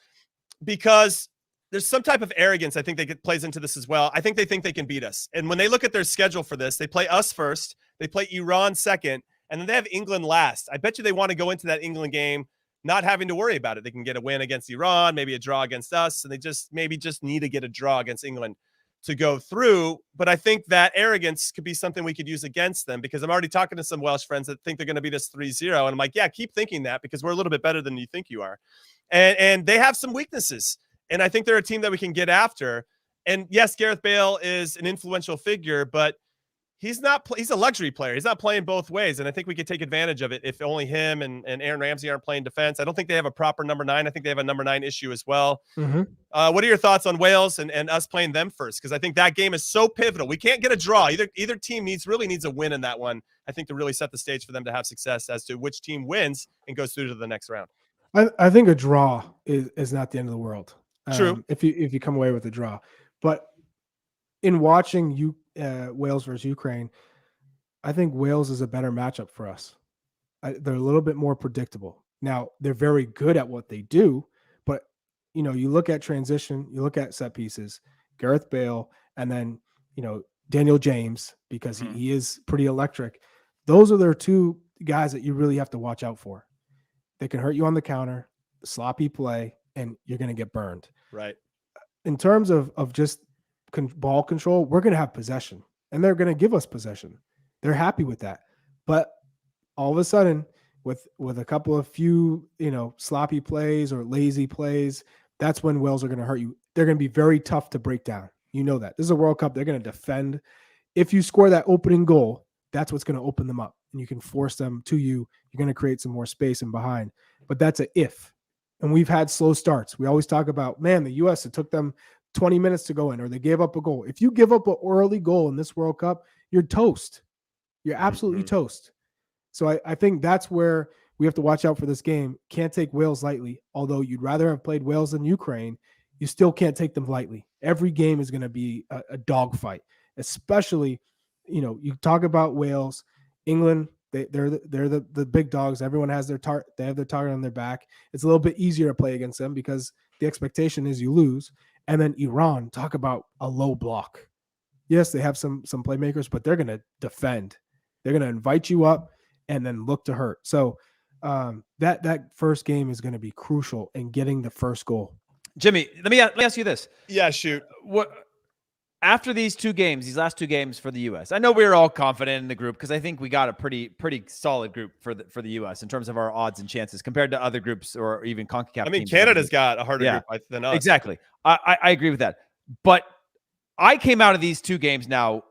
because there's some type of arrogance I think plays into this as well. I think they can beat us. And when they look at their schedule for this, they play us first, they play Iran second, and then they have England last. I bet you they want to go into that England game not having to worry about it. They can get a win against Iran, maybe a draw against us, and they just need to get a draw against England to go through. But I think that arrogance could be something we could use against them, because I'm already talking to some Welsh friends that think they're going to beat us 3-0. And I'm like, yeah, keep thinking that, because we're a little bit better than you think you are. And they have some weaknesses. And I think they're a team that we can get after. And yes, Gareth Bale is an influential figure, but he's a luxury player. He's not playing both ways. And I think we could take advantage of it if only him and Aaron Ramsey aren't playing defense. I don't think they have a proper number 9. I think they have a number 9 issue as well. Mm-hmm. What are your thoughts on Wales and us playing them first? Because I think that game is so pivotal. We can't get a draw. Either team really needs a win in that one, I think, to really set the stage for them to have success as to which team wins and goes through to the next round. I think a draw is not the end of the world. True. If you come away with a draw. But in watching Wales versus Ukraine, I think Wales is a better matchup for us. They're a little bit more predictable. Now, they're very good at what they do, but you look at transition, you look at set pieces, Gareth Bale, and then Daniel James, because he is pretty electric. Those are their two guys that you really have to watch out for. They can hurt you on the counter, sloppy play, and you're going to get burned. Right. In terms of just ball control, we're going to have possession, and they're going to give us possession. They're happy with that. But all of a sudden, with a couple of few, sloppy plays or lazy plays, that's when Wales are going to hurt you. They're going to be very tough to break down. You know that. This is a World Cup. They're going to defend. If you score that opening goal, that's what's going to open them up, and you can force them to you. You're going to create some more space in behind. But that's a if. And we've had slow starts. We always talk about, man, the U.S., it took them 20 minutes to go in, or they gave up a goal. If you give up an early goal in this World Cup, you're toast. You're absolutely toast. So I think that's where we have to watch out for this game. Can't take Wales lightly. Although you'd rather have played Wales than Ukraine, you still can't take them lightly. Every game is going to be a dogfight, especially, you talk about Wales, England. They're the big dogs. Everyone has they have their target on their back. It's a little bit easier to play against them because the expectation is you lose. And then Iran, talk about a low block. Yes, they have some playmakers, but they're going to defend. They're going to invite you up and then look to hurt. So that first game is going to be crucial in getting the first goal. Jimmy, let me ask you this. Yeah, shoot. After these last two games for the U.S., I know we were all confident in the group because I think we got a pretty solid group for the U.S. in terms of our odds and chances compared to other groups or even Concacaf. I mean, Canada's got a harder group than us. Exactly. I agree with that. But I came out of these two games now,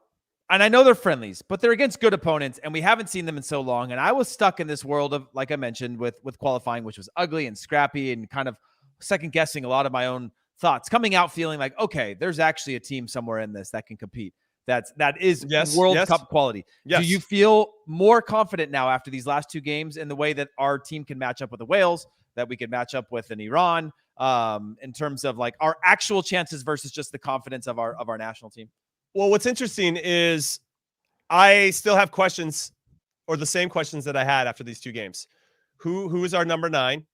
and I know they're friendlies, but they're against good opponents, and we haven't seen them in so long. And I was stuck in this world of, like I mentioned, with qualifying, which was ugly and scrappy and kind of second-guessing a lot of my own thoughts, coming out feeling like, okay, there's actually a team somewhere in this that can compete. That is World Cup quality. Yes. Do you feel more confident now after these last two games in the way that our team can match up with the Wales, that we can match up with an Iran, in terms of like our actual chances versus just the confidence of our national team? Well, what's interesting is I still have questions or the same questions that I had after these 2 games. Who is our number 9?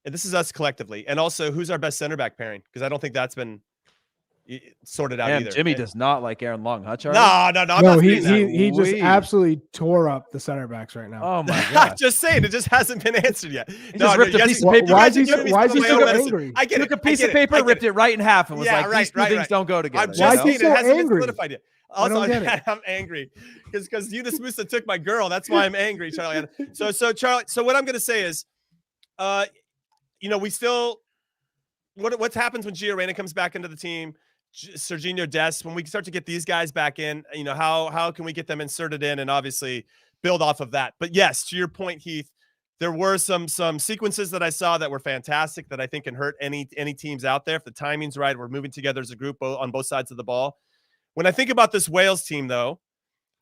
And this is us collectively. And also, who's our best center back pairing? Because I don't think that's been sorted out either. Jimmy does not like Aaron Long, huh, Charlie? No, I'm No, not he saying that. he just Wee. absolutely tore up the center backs right now. Oh my I'm god! just saying, it just hasn't been answered yet. just ripped a piece of paper. Why is he you guys are giving me why is some he of my so own medicine. angry? I get Took it. a piece I of get paper, I get ripped it right in half, and was Yeah, like, right, "These two right, things right. don't go together." I'm you just know? Why is he saying so it hasn't angry? been solidified yet. I don't get it. I'm angry because Eunice Musa took my girl. That's why I'm angry, Charlie. So Charlie. So what I'm going to say is, we still what happens when Gio Reyna comes back into the team, Serginho Dest, when we start to get these guys back in, how can we get them inserted in and obviously build off of that? But yes, to your point, Heath, there were some sequences that I saw that were fantastic that I think can hurt any teams out there if the timing's right. We're moving together as a group on both sides of the ball. When I think about this Wales team, though,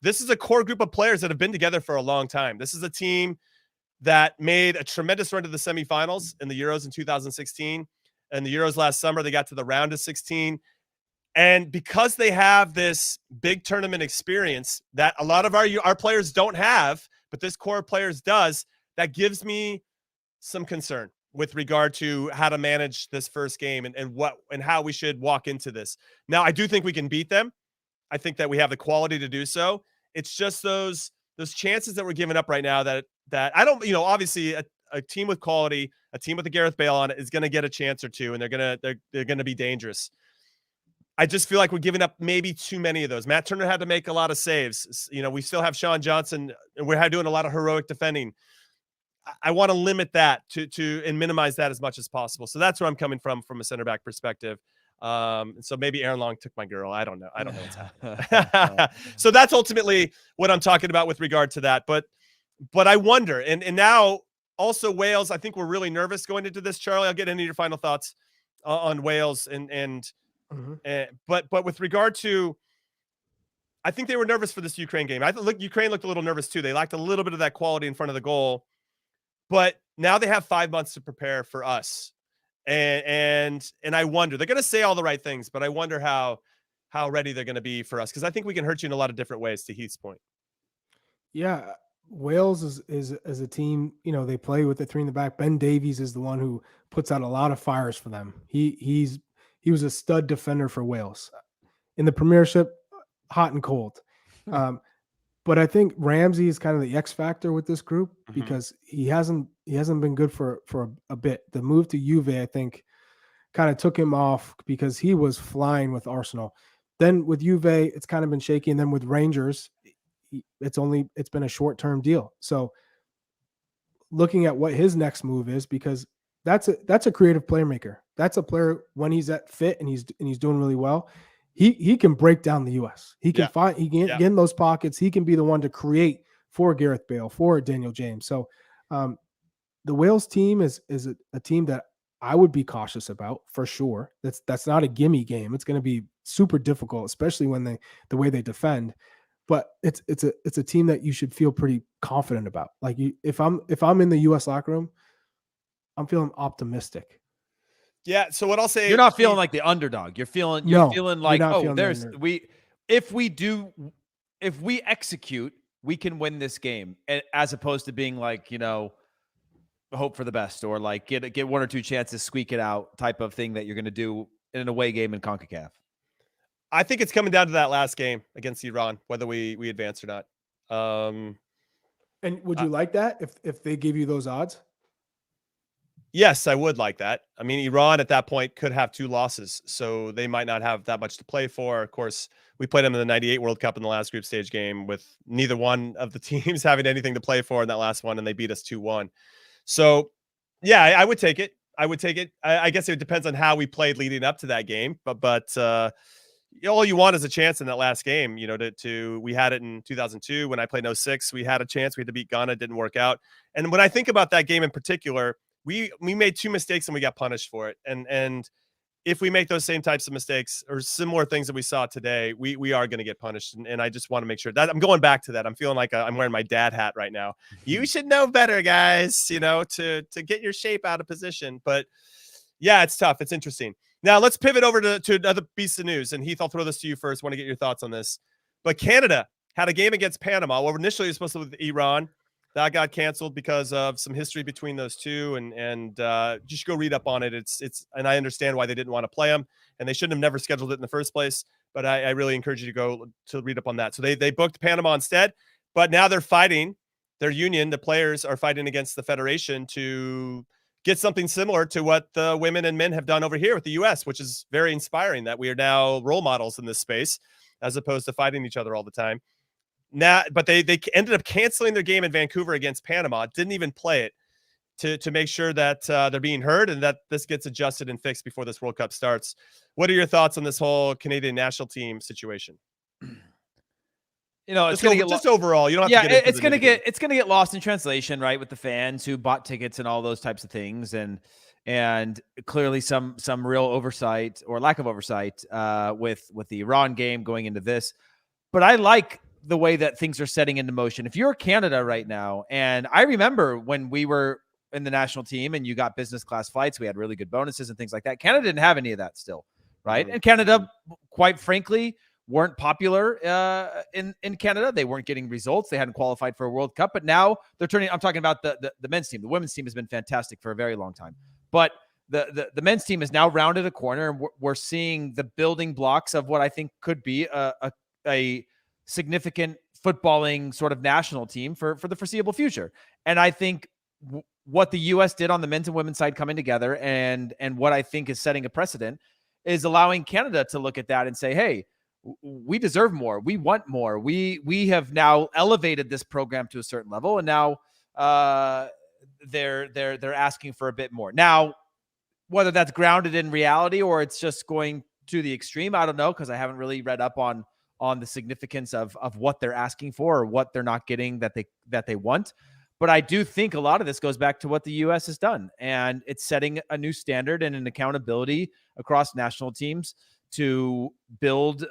this is a core group of players that have been together for a long time. This is a team that made a tremendous run to the semifinals in the Euros in 2016. And the Euros last summer, they got to the round of 16. And because they have this big tournament experience that a lot of our players don't have, but this core of players does, that gives me some concern with regard to how to manage this first game and how we should walk into this. Now, I do think we can beat them. I think that we have the quality to do so. It's just those chances that we're giving up right now that I don't, obviously a team with quality, a team with a Gareth Bale on it is going to get a chance or two, and they're going to be dangerous. I just feel like we're giving up maybe too many of those. Matt Turner had to make a lot of saves. We still have Sean Johnson, and we're doing a lot of heroic defending. I want to limit that to and minimize that as much as possible. So that's where I'm coming from a center back perspective. So maybe Aaron Long took my girl. I don't know what's happening. So that's ultimately what I'm talking about with regard to that. But I wonder, and now also Wales, I think we're really nervous going into this, Charlie. I'll get into your final thoughts on Wales but with regard to, I think they were nervous for this Ukraine game. Ukraine looked a little nervous too. They lacked a little bit of that quality in front of the goal, but now they have 5 months to prepare for us. And I wonder, they're going to say all the right things, but I wonder how ready they're going to be for us. Cause I think we can hurt you in a lot of different ways, to Heath's point. Yeah. Wales is a team, they play with the 3 in the back. Ben Davies is the one who puts out a lot of fires for them. He was a stud defender for Wales in the Premiership, hot and cold. But I think Ramsey is kind of the X factor with this group because he hasn't been good for a bit. The move to Juve, I think, kind of took him off because he was flying with Arsenal. Then with Juve, it's kind of been shaky. And then with Rangers, it's been a short-term deal. So looking at what his next move is, because that's a creative playmaker. That's a player when he's at fit and he's doing really well. He can break down the US. He can get in those pockets. He can be the one to create for Gareth Bale, for Daniel James. So the Wales team is a team that I would be cautious about for sure. That's not a gimme game. It's going to be super difficult, especially when the way they defend. But it's a team that you should feel pretty confident about. Like if I'm in the US locker room, I'm feeling optimistic. Yeah. So what I'll say, you're not feeling like the underdog. You're feeling like, if we execute, we can win this game, as opposed to being like, hope for the best or like get 1 or 2 chances, squeak it out type of thing that you're going to do in an away game in Concacaf. I think it's coming down to that last game against Iran, whether we advance or not. And would you like that if they give you those odds? Yes, I would like that. I mean, Iran at that point could have 2 losses, so they might not have that much to play for. Of course, we played them in the 98 World Cup in the last group stage game with neither one of the teams having anything to play for in that last one, and they beat us 2-1. So, yeah, I would take it. I guess it depends on how we played leading up to that game, but all you want is a chance in that last game. We had it in 2002 when I played in 06. We had a chance. We had to beat Ghana. It didn't work out. And when I think about that game in particular, we made 2 mistakes and we got punished for it. And if we make those same types of mistakes or similar things that we saw today, we are going to get punished. And I just want to make sure that I'm going back to that. I'm feeling like I'm wearing my dad hat right now. You should know better, guys, to get your shape out of position. But yeah, it's tough. It's interesting. Now let's pivot over to another piece of news. And Heath, I'll throw this to you first. Want to get your thoughts on this. But Canada had a game against Panama. Well, initially it was supposed to be with Iran. That got canceled because of some history between those two, and just go read up on it. It's and I understand why they didn't want to play them, and they shouldn't have never scheduled it in the first place. But I really encourage you to go to read up on that. So they booked Panama instead, but now they're fighting. Their union, the players are fighting against the federation to get something similar to what the women and men have done over here with the U.S., which is very inspiring that we are now role models in this space as opposed to fighting each other all the time. Now, but they ended up canceling their game in Vancouver against Panama, didn't even play it to make sure that they're being heard and that this gets adjusted and fixed before this World Cup starts. What are your thoughts on this whole Canadian national team situation? You know, it's going to get just overall. You don't have to get it's going to get lost in translation, right? With the fans who bought tickets and all those types of things, and clearly some real oversight or lack of oversight with the Iran game going into this. But I like the way that things are setting into motion. If you're Canada right now, and I remember when we were in the national team and you got business class flights, we had really good bonuses and things like that. Canada didn't have any of that still, right? And Canada, quite frankly, weren't popular in Canada. They weren't getting results. They hadn't qualified for a World Cup, but now they're turning. I'm talking about the men's team. The women's team has been fantastic for a very long time, but the men's team has now rounded a corner, and we're seeing the building blocks of what I think could be a significant footballing sort of national team for the foreseeable future. And I think what the U.S. did on the men's and women's side coming together, and what I think is setting a precedent, is allowing Canada to look at that and say, hey, we deserve more. We want more. We have now elevated this program to a certain level, and now they're asking for a bit more. Now, whether that's grounded in reality or it's just going to the extreme, I don't know, because I haven't really read up on the significance of what they're asking for or what they're not getting that they want. But I do think a lot of this goes back to what the U.S. has done, and it's setting a new standard and an accountability across national teams to build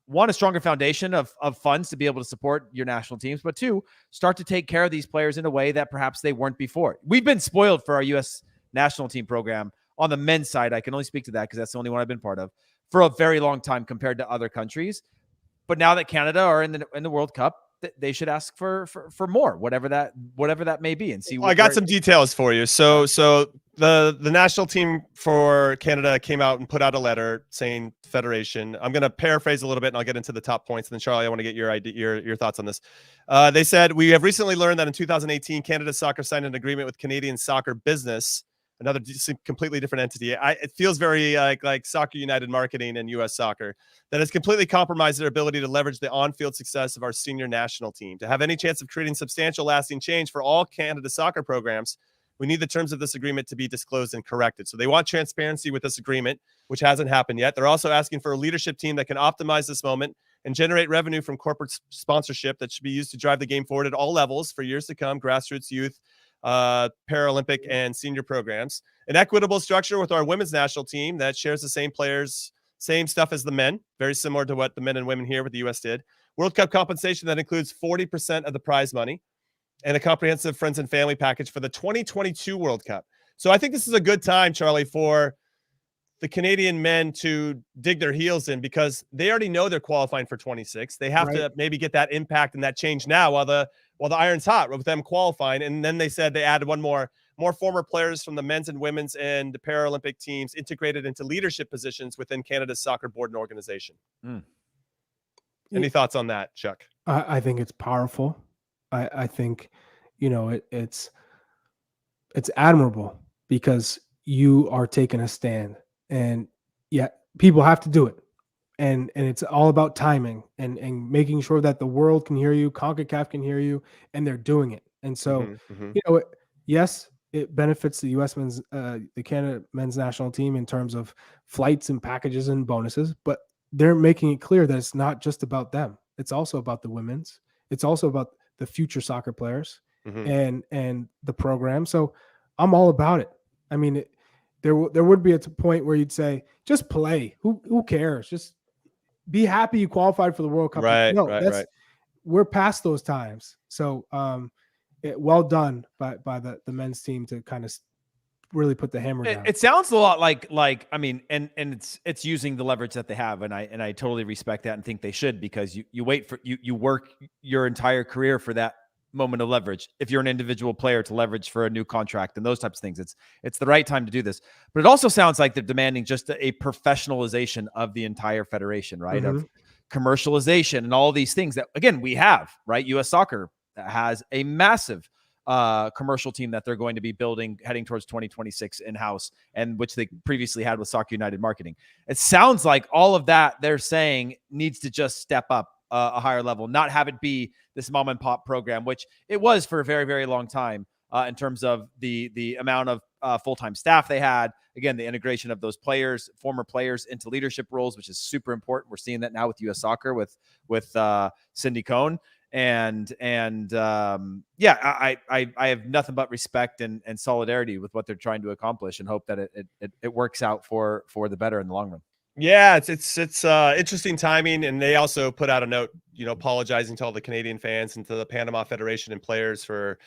one, a stronger foundation of funds to be able to support your national teams, but two, start to take care of these players in a way that perhaps they weren't before. We've been spoiled for our U.S. national team program on the men's side. I can only speak to that because that's the only one I've been part of for a very long time compared to other countries. But now that Canada are in the World Cup, they should ask for more, whatever that may be, and see. Well, I got some details for you. So the national team for Canada came out and put out a letter saying federation. I'm going to paraphrase a little bit, and I'll get into the top points. And then Charlie, I want to get your thoughts on this. They said, we have recently learned that in 2018, Canada Soccer signed an agreement with Canadian Soccer Business, another completely different entity. It feels very like Soccer United Marketing and U.S. Soccer, that has completely compromised their ability to leverage the on-field success of our senior national team. To have any chance of creating substantial lasting change for all Canada soccer programs, we need the terms of this agreement to be disclosed and corrected. So they want transparency with this agreement, which hasn't happened yet. They're also asking for a leadership team that can optimize this moment and generate revenue from corporate sponsorship that should be used to drive the game forward at all levels for years to come, grassroots, youth, Paralympic, and senior programs. An equitable structure with our women's national team that shares the same players, same stuff as the men, very similar to what the men and women here with the U.S. did. World Cup compensation that includes 40% of the prize money, and a comprehensive friends and family package for the 2022 World Cup. So I think this is a good time, Charlie, for the Canadian men to dig their heels in, because they already know they're qualifying for 26. They have to maybe get that impact and that change now while the iron's hot with them qualifying. And then they said they added one more former players from the men's and women's and the Paralympic teams integrated into leadership positions within Canada's soccer board and organization. Any thoughts on that, Chuck? I think it's powerful. I think, it's admirable because you are taking a stand, and people have to do it. And it's all about timing and making sure that the world can hear you, Concacaf can hear you, and they're doing it. And so, yes, it benefits the U.S. the Canada men's national team in terms of flights and packages and bonuses, but they're making it clear that it's not just about them. It's also about the women's. It's also about the future soccer players and the program. So I'm all about it. I mean, there would be a point where you'd say, just play. Who cares? Just be happy you qualified for the World Cup. Right. We're past those times. So well done by the men's team to kind of really put the hammer down. It sounds a lot like I mean, and it's using the leverage that they have, and I totally respect that and think they should, because you wait for you work your entire career for that moment of leverage. If you're an individual player, to leverage for a new contract and those types of things, it's the right time to do this. But it also sounds like they're demanding just a professionalization of the entire federation, right? Of commercialization and all these things that, again, we have, right? U.S. Soccer has a massive commercial team that they're going to be building heading towards 2026 in-house, and which they previously had with Soccer United Marketing. It sounds like all of that they're saying needs to just step up a higher level, not have it be this mom and pop program, which it was for a very, very long time in terms of the amount of full-time staff they had. Again, the integration of those players, former players, into leadership roles, which is super important. We're seeing that now with U.S. Soccer with Cindy Cohn. And yeah, I have nothing but respect and solidarity with what they're trying to accomplish, and hope that it works out for the better in the long run. Yeah, it's interesting timing, and they also put out a note, apologizing to all the Canadian fans and to the Panama Federation and players for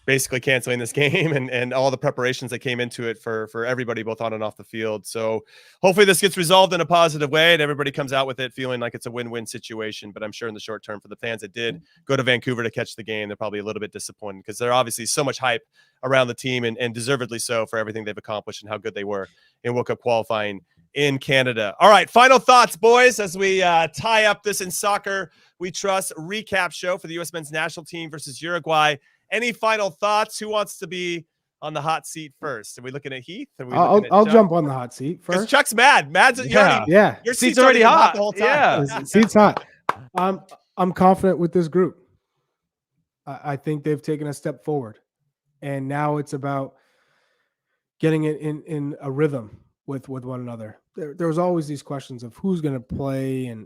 basically canceling this game and all the preparations that came into it for everybody, both on and off the field. So hopefully this gets resolved in a positive way and everybody comes out with it feeling like it's a win-win situation. But I'm sure in the short term, for the fans that did go to Vancouver to catch the game, they're probably a little bit disappointed, because there's obviously so much hype around the team, and deservedly so, for everything they've accomplished and how good they were in World Cup qualifying in Canada. All right, final thoughts, boys, as we tie up this In Soccer We Trust recap show for the U.S. men's national team versus Uruguay. Any final thoughts? Who wants to be on the hot seat first? Are we looking at Heath? I'll jump on the hot seat first. Chuck's mad. Yeah. Your seat's already hot the whole time. Yeah. Seat's hot. I'm confident with this group. I think they've taken a step forward, and now it's about getting it in a rhythm with one another. There was always these questions of who's going to play and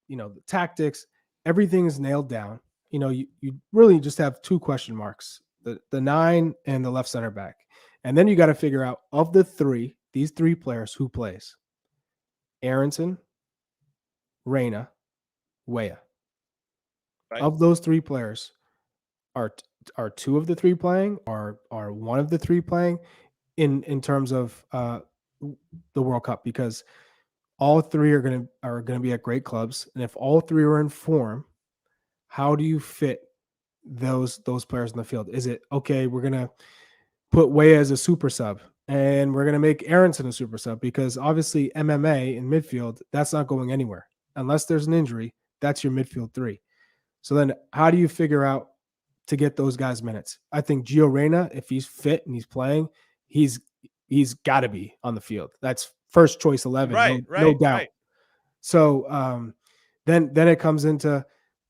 the tactics. Everything is nailed down. You really just have two question marks, the 9 and the left center back. And then you got to figure out, of these three players, who plays. Aronson, Reyna, Weah. Right. Of those three players, are two of the three playing? Are one of the three playing in terms of the World Cup? Because all three are going to be at great clubs. And if all three are in form, how do you fit those players in the field? Is it, okay, we're going to put Weah as a super sub, and we're going to make Aronson a super sub? Because obviously MMA in midfield, that's not going anywhere. Unless there's an injury, that's your midfield three. So then how do you figure out to get those guys minutes? I think Gio Reyna, if he's fit and he's playing, he's got to be on the field. That's first choice 11, no doubt. Right. So then it comes into,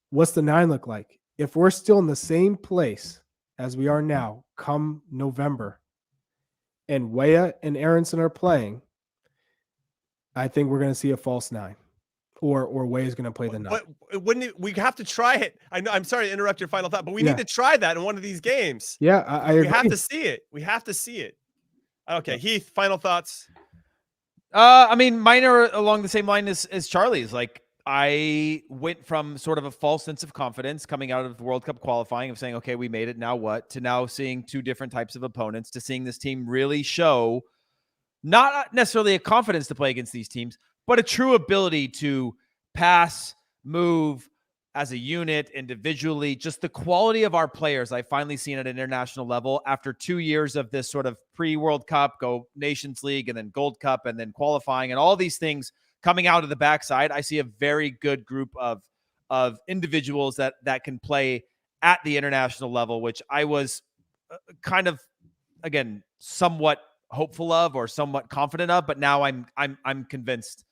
what's the 9 look like? If we're still in the same place as we are now, come November, and Weah and Aronson are playing, I think we're going to see a false 9, or Weah is going to play the 9. But we have to try it? I'm sorry to interrupt your final thought, but we need to try that in one of these games. Yeah, I agree. We have to see it. We have to see it. Okay, Heath, final thoughts. I mean, mine are along the same line as Charlie's. Like, I went from sort of a false sense of confidence coming out of the World Cup qualifying of saying, okay, we made it, now what? To now seeing two different types of opponents, to seeing this team really show not necessarily a confidence to play against these teams, but a true ability to pass, move as a unit, individually. Just the quality of our players I've finally seen at an international level after 2 years of this sort of pre-World Cup, go Nations League, and then Gold Cup, and then qualifying, and all these things coming out of the backside. I see a very good group of individuals that can play at the international level, which I was kind of, again, somewhat hopeful of or somewhat confident of, but now I'm convinced,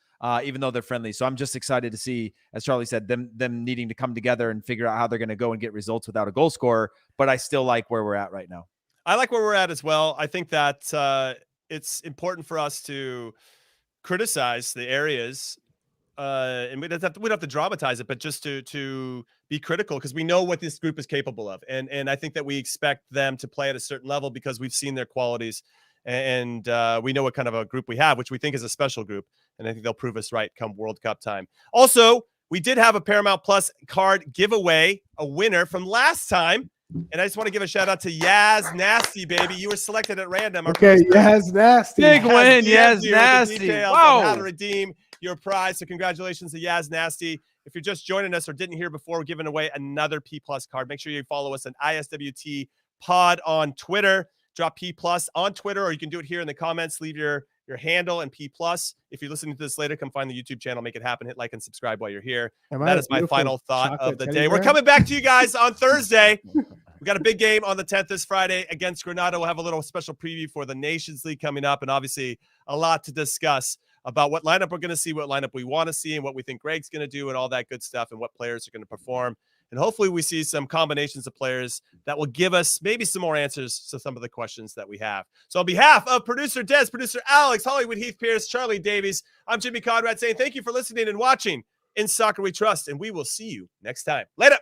even though they're friendly. So I'm just excited to see, as Charlie said, them needing to come together and figure out how they're going to go and get results without a goal scorer. But I still like where we're at right now. I like where we're at as well. I think that it's important for us to criticize the areas, and we don't have to dramatize it, but just to be critical, because we know what this group is capable of, and I think that we expect them to play at a certain level because we've seen their qualities, and we know what kind of a group we have, which we think is a special group, and I think they'll prove us right come World Cup time. Also, we did have a Paramount Plus card giveaway, a winner from last time. And I just want to give a shout out to Yaz Nasty, baby. You were selected at random. Our Okay, producer Yaz Nasty. Big has win, DM'd Yaz you with the Nasty. details on how to Wow. redeem your prize. So congratulations to Yaz Nasty. If you're just joining us or didn't hear before, we're giving away another P+ card. Make sure you follow us on ISWT Pod on Twitter. Drop P+ on Twitter, or you can do it here in the comments. Leave your handle and P+. If you're listening to this later, come find the YouTube channel, make it happen, hit like and subscribe while you're here. That is my final thought of the day. We're coming back to you guys on Thursday. We got a big game on the 10th this Friday against Granada. We'll have a little special preview for the Nations League coming up, and obviously a lot to discuss about what lineup we're going to see, what lineup we want to see, and what we think Greg's going to do and all that good stuff, and what players are going to perform. And hopefully we see some combinations of players that will give us maybe some more answers to some of the questions that we have. So on behalf of producer Des, producer Alex, Hollywood Heath Pierce, Charlie Davies, I'm Jimmy Conrad saying thank you for listening and watching In Soccer We Trust, and we will see you next time. Later.